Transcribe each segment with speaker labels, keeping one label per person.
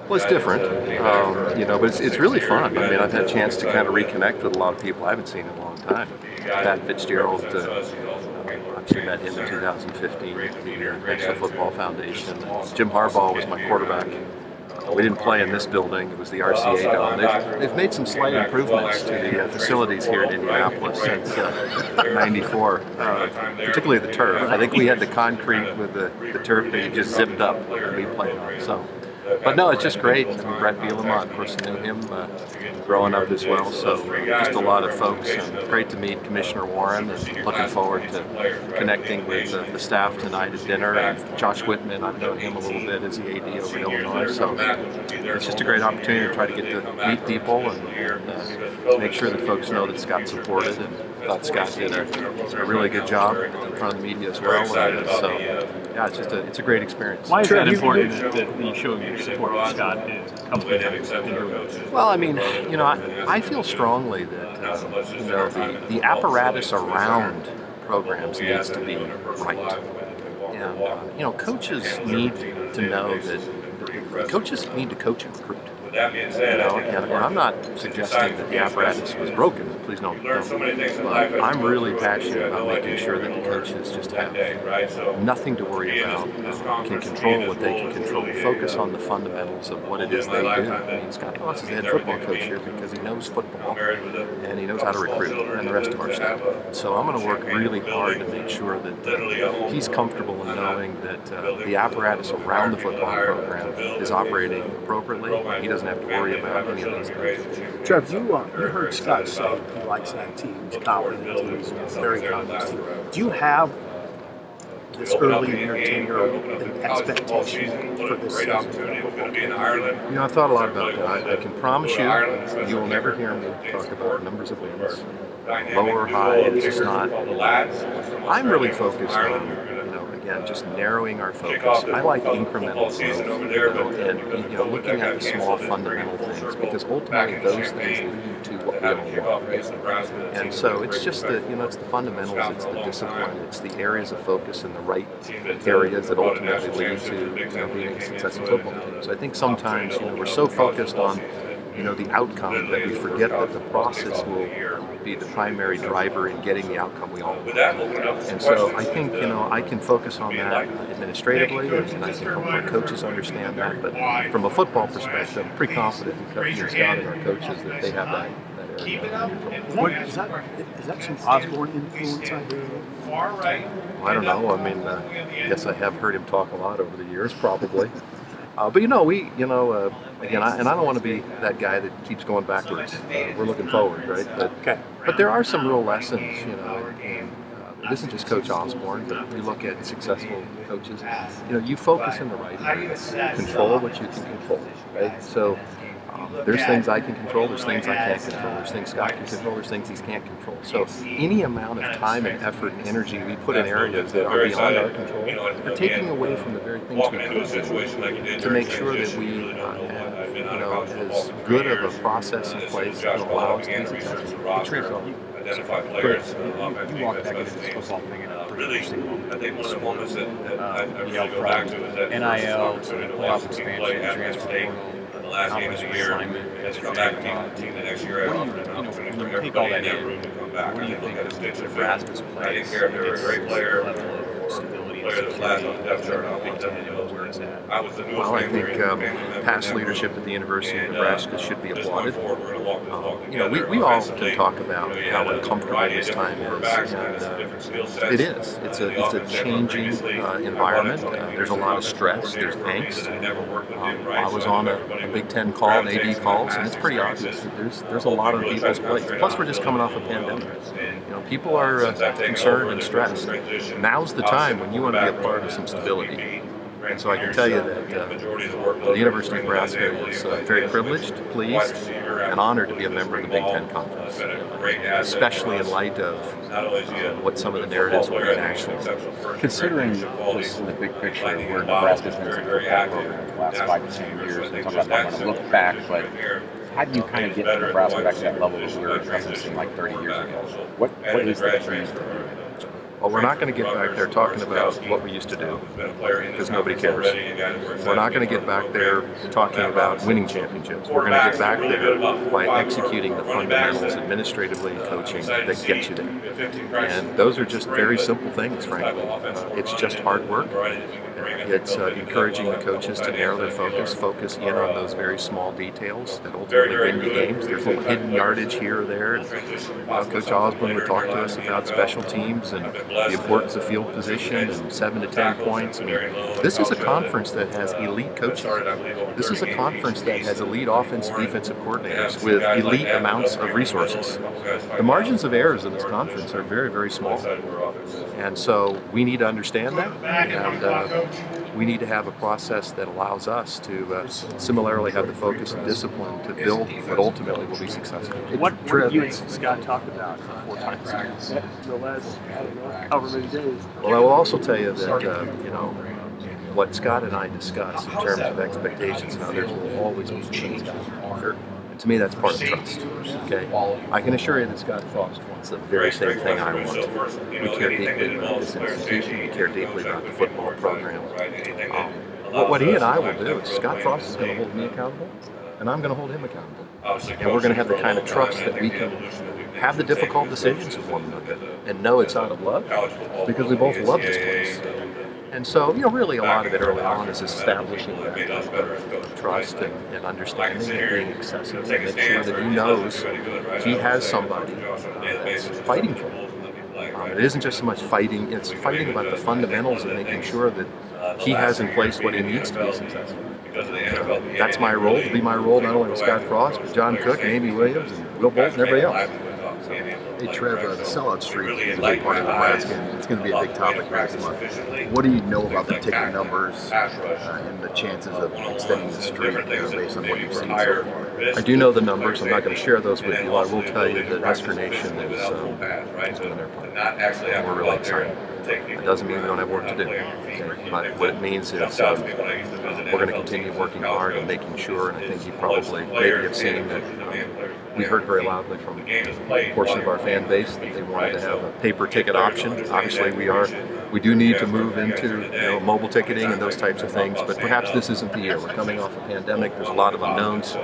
Speaker 1: Well, it's different, but it's really fun. I mean, I've had a chance to kind of reconnect with a lot of people I haven't seen in a long time. Pat Fitzgerald, obviously met him in 2015 at the National Football Foundation. Jim Harbaugh was my quarterback. We didn't play in this building, it was the RCA Dome. They've made some slight improvements to the facilities here in Indianapolis since '94, particularly the turf. I think we had the concrete with the turf that you just zipped up and we played on. So. But no, it's just great. I mean, Brett Bielema, of course, I knew him growing up as well. So just a lot of folks. Great to meet Commissioner Warren, and looking forward to connecting with the staff tonight at dinner. And Josh Whitman, I've known him a little bit as the AD over in Illinois. So it's just a great opportunity to try to get to meet people and make sure that folks know that Scott's supported. And I thought Scott did a really good job in front of the media as well. So yeah, it's a great experience.
Speaker 2: Why is that important that you show your support for Scott and company having been?
Speaker 1: Well, I mean, I feel strongly that the apparatus around programs needs to be right, and coaches need to know that coaches need to coach and recruit. And I'm not suggesting that the apparatus was broken. Please don't. But I'm really passionate about making sure that the coaches just have nothing to worry about, can control what they can control, focus on the fundamentals of what it is they do. I mean, Scott Voss is the head football coach here because he knows football and he knows how to recruit, and the rest of our staff. So I'm going to work really hard to make sure that he's comfortable in knowing that the apparatus around the football program is operating appropriately. He doesn't have to worry about any of those things.
Speaker 3: Trev, you heard Scott say he likes that team, he's confident, he's very confident. Do you have this early in your tenure an expectation for this season?
Speaker 1: I've thought a lot about that. I can promise you, you will never hear me talk about numbers of wins, low or high. It's just not. I'm really focused on. Again, just narrowing our focus. I like incremental growth, and looking at the small fundamental things, because ultimately those things lead to what we all want. And so it's just it's the fundamentals, it's the discipline, it's the areas of focus and the right areas that ultimately lead to being a successful football team. So I think sometimes we're so focused on the outcome that we forget that the process will be the primary driver in getting the outcome we all want. And so I think I can focus on that administratively, and I think our coaches understand that. But from a football perspective, I'm pretty confident in Scott and our coaches that they have that area.
Speaker 3: Is that some Osborne influence I hear?
Speaker 1: Well, I don't know. I mean, I guess I have heard him talk a lot over the years, probably. But again, I don't want to be that guy that keeps going backwards. We're looking forward, right? But there are some real lessons, and it isn't just Coach Osborne, but you look at successful coaches. You focus in the right areas, control what you can control, right? So there's things I can control, there's things I can't control, there's things Scott can control, there's things he can't control. So any amount of time and effort and energy we put in areas that are beyond our control, we're taking away from the very things we could do to make sure that we have as good of a process in place to allow us to be successful.
Speaker 2: Trev, you walked back into this football thing in a pretty interesting moment. From NIL to playoff expansion, transfer portal, conference realignment, come back team the next year. When you take all that in, what do you think of Nebraska's place? Level of stability and security in the Big Ten and where it's at?
Speaker 1: Well, I think past leadership at the University of Nebraska should be applauded. We all can talk about how uncomfortable this time is. And, it is. It's a changing environment. There's a lot of stress. There's angst. I was on a Big Ten call, and AD calls, and it's pretty obvious that there's a lot on people's plates. Plus, we're just coming off a pandemic. People are concerned and stressed. Now's the time when you want to be a part of some stability. And so I can tell you that the University of Nebraska is very privileged, pleased, and honored to be a member of the Big Ten Conference, especially in light of what some of the narratives were nationally.
Speaker 4: Considering just the big picture where Nebraska's been as a football program in the last 5 to 10 years, we talk about not want to look back, but how do you kind of get Nebraska back to that level that we were, it doesn't seem like 30 years ago? What is the dream for you?
Speaker 1: Well, we're not going to get back there talking about what we used to do, because nobody cares. We're not going to get back there talking about winning championships. We're going to get back there by executing the fundamentals administratively and coaching that get you there. And those are just very simple things, frankly. It's just hard work. It's encouraging the coaches to narrow their focus in on those very small details that ultimately win you games. There's a little hidden yardage here or there. And, Coach Osborne would talk to us about special teams and the importance of field position and 7 to 10 points. I mean, this is a conference that has elite coaches. This is a conference that has elite offensive defensive coordinators with elite amounts of resources. The margins of errors in this conference are very, very small. And so we need to understand that, and we need to have a process that allows us to similarly have the focus and discipline to build what ultimately will be successful.
Speaker 3: What you and Scott talked about 4 times in the last, however many days?
Speaker 1: Well, I will also tell you that, what Scott and I discuss in terms of expectations and others will always be changed. To me, that's part of trust. Okay, I can assure you that Scott Frost wants the very same thing I want. We care deeply about this institution. We care deeply about the football program. What he and I will do is Scott Frost is going to hold me accountable, and I'm going to hold him accountable. And we're going to have the kind of trust that we can have the difficult decisions with one another and know it's out of love, because we both love this place. And so, really a lot of it early on is establishing that trust and understanding and being accessible and make sure that he knows he has somebody that's fighting for him. It isn't just so much fighting, it's fighting about the fundamentals and making sure that he has in place what he needs to be successful. That's my role, to be my role not only with Scott Frost, but John Cook and Amy Williams and Will Bolt and everybody else.
Speaker 5: Hey Trev, the sellout streak is a big part of Nebraska, and it's going to be a big topic next month. What do you know about the ticket numbers and the chances of extending the streak based on what you've seen so far?
Speaker 1: I do know the numbers. I'm not going to share those with you. I will tell you that Husker Nation is doing their part, and we're really excited. It doesn't mean we don't have work to do. Okay? But what it means is we're going to continue working hard and making sure, and I think you probably maybe have seen that we heard very loudly from a portion of our fan base that they wanted to have a paper ticket option. Obviously we do need to move into mobile ticketing and those types of things, but perhaps this isn't the year. We're coming off a pandemic, there's a lot of unknowns.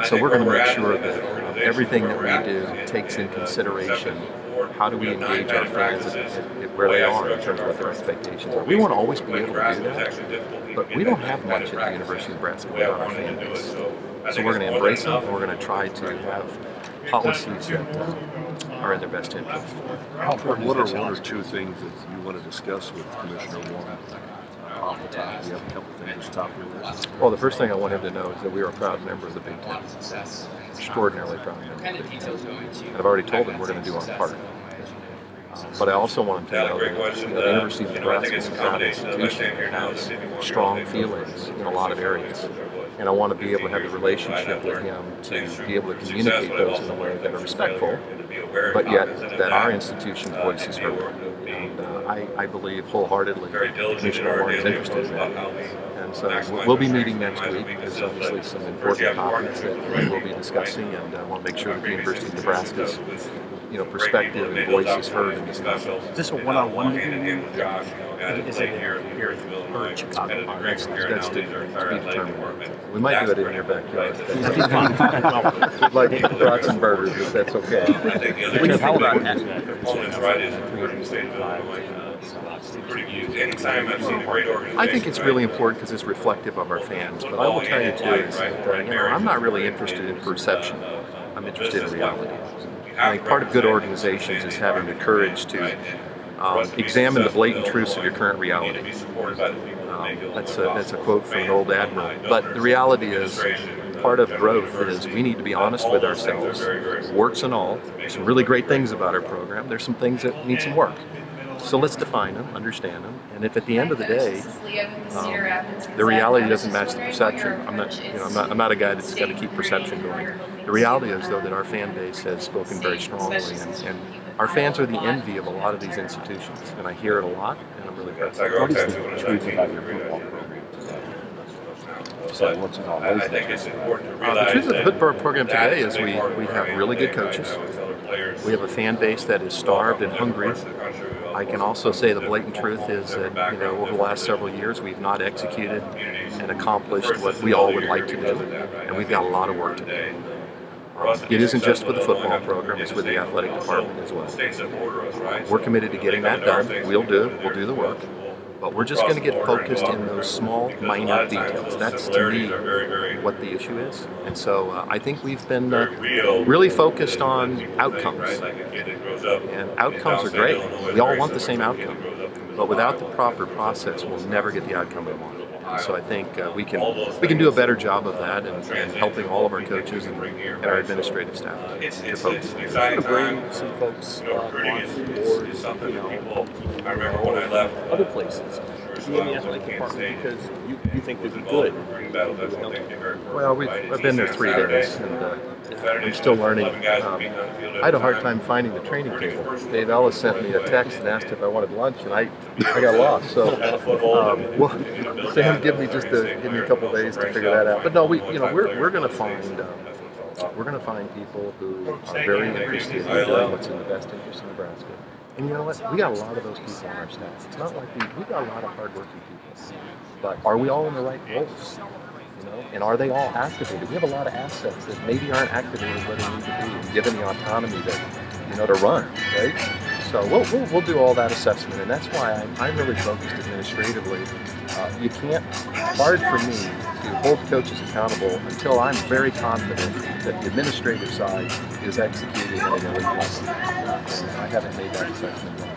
Speaker 1: So we're going to make sure that everything that we do takes in consideration how do we engage our fans at where they are in terms of what their expectations are. We won't always be able to do that, but we don't have much at the University of Nebraska without our fan base. So we're going to embrace them, and we're going to try to have policies that are in their best interest.
Speaker 5: What are 1 or 2 things that you want to discuss with Commissioner Warren off the top? Do you have a couple things at the top of your list?
Speaker 1: Well, the first thing I want him to know is that we are a proud member of the Big Ten. Extraordinarily proud member of the Big Ten. And I've already told him we're going to do our part. But I also want him to know that the University of Nebraska is a proud institution that has strong feelings in a lot of areas. And I want to be able to have a relationship with him to be able to communicate those in a way that are respectful, but yet that our institution's voice is heard. And I believe wholeheartedly that Commissioner Warren is interested in that. And so we'll be meeting next week. There's obviously some important topics that we'll be discussing, and I want to make sure that the University of Nebraska's perspective and voice is heard in this conference.
Speaker 3: Is this a one-on-one meeting? Is it here in Chicago?
Speaker 1: That's to be determined. We might do it in your backyard. We'd like to brought some burgers, if that's okay.
Speaker 3: When you think about that,
Speaker 1: I think it's really important because it's reflective of our fans. But I will tell you too is that I'm not really interested in perception. I'm interested in reality. I think part of good organizations is having the courage to examine the blatant truths of your current reality. That's a quote from an old admiral. But the reality is, part of growth is we need to be honest with ourselves, warts and all. There's some really great things about our program. There's some things that need some work. So let's define them, understand them, and if at the end of the day the reality doesn't match the perception, I'm not a guy that's got to keep perception going. The reality is though that our fan base has spoken very strongly, and our fans are the envy of a lot of these institutions, and I hear it a lot, and I'm really proud.
Speaker 4: What is the truth about your football program today? So what's in all those things?
Speaker 1: The truth of the football program today is we have really good coaches. We have a fan base that is starved and hungry I can also say the blatant truth is that, over the last several years, we've not executed and accomplished what we all would like to do, and we've got a lot of work to do. It isn't just with the football program, it's with the athletic department as well. We're committed to getting that done. We'll do the work. But we're just going to get focused in those small, minor details. That's, to me, what the issue is. And so I think we've been really focused on outcomes. And outcomes are great. We all want the same outcome. But without the proper process, we'll never get the outcome we want. And so I think we can do a better job of that and helping all of our coaches and our administrative staff to focus on that.
Speaker 3: Bring some folks on board, other places to be in the athletic department because you think they'd be good.
Speaker 1: Well, I've been there 3 days, and I'm still learning. I had a hard time finding the training table. Dave Ellis sent me a text and asked if I wanted lunch, and I got lost. So, Sam, give me a couple days to figure that out. But no, we're going to find people who are very interested in doing what's in the best interest of Nebraska. And you know what? We got a lot of those people on our staff. It's not like we got a lot of hardworking people. But are we all in the right roles? And are they all activated? We have a lot of assets that maybe aren't activated where they need to be, and given the autonomy that to run, right? So we'll do all that assessment, and that's why I'm really focused administratively. It's hard for me to hold coaches accountable until I'm very confident that the administrative side is executing at an elite level. And I haven't made that assessment yet.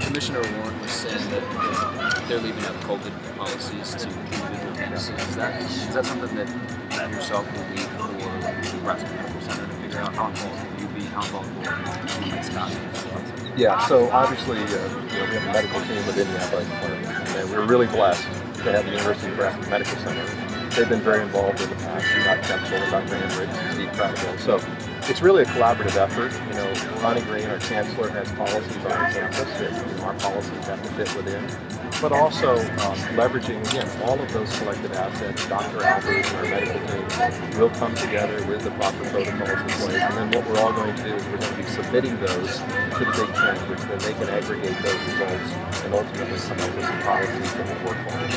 Speaker 6: Commissioner Warren was saying that they're leaving out COVID policies to individual campuses. Is that something that yourself will lead for the Nebraska Medical Center to figure out how involved will you be, how involved will Scott be?
Speaker 1: Yeah, so obviously we have a medical team within the athletic department, and we're really blessed to have the University of Nebraska Medical Center. They've been very involved in the past. Scott Kempsel, Dr. Andrich, Steve Prattville. So it's really a collaborative effort. Ronnie Green, our chancellor, has policies on our campus that our policies have to fit within. But also leveraging, again, all of those collective assets. Dr. Alberts and our medical team will come together with the proper protocols in place. And then what we're all going to do is we're going to be submitting those to the Big Ten, which then they can aggregate those results and ultimately come up with some policies that will work for us.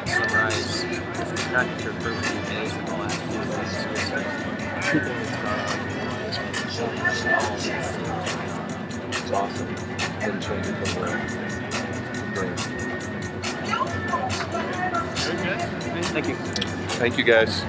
Speaker 6: Summarize, not just your first few days, but the last few days.
Speaker 1: It's awesome. Didn't change it from there. Great.
Speaker 6: Thank you.
Speaker 1: Thank you, guys.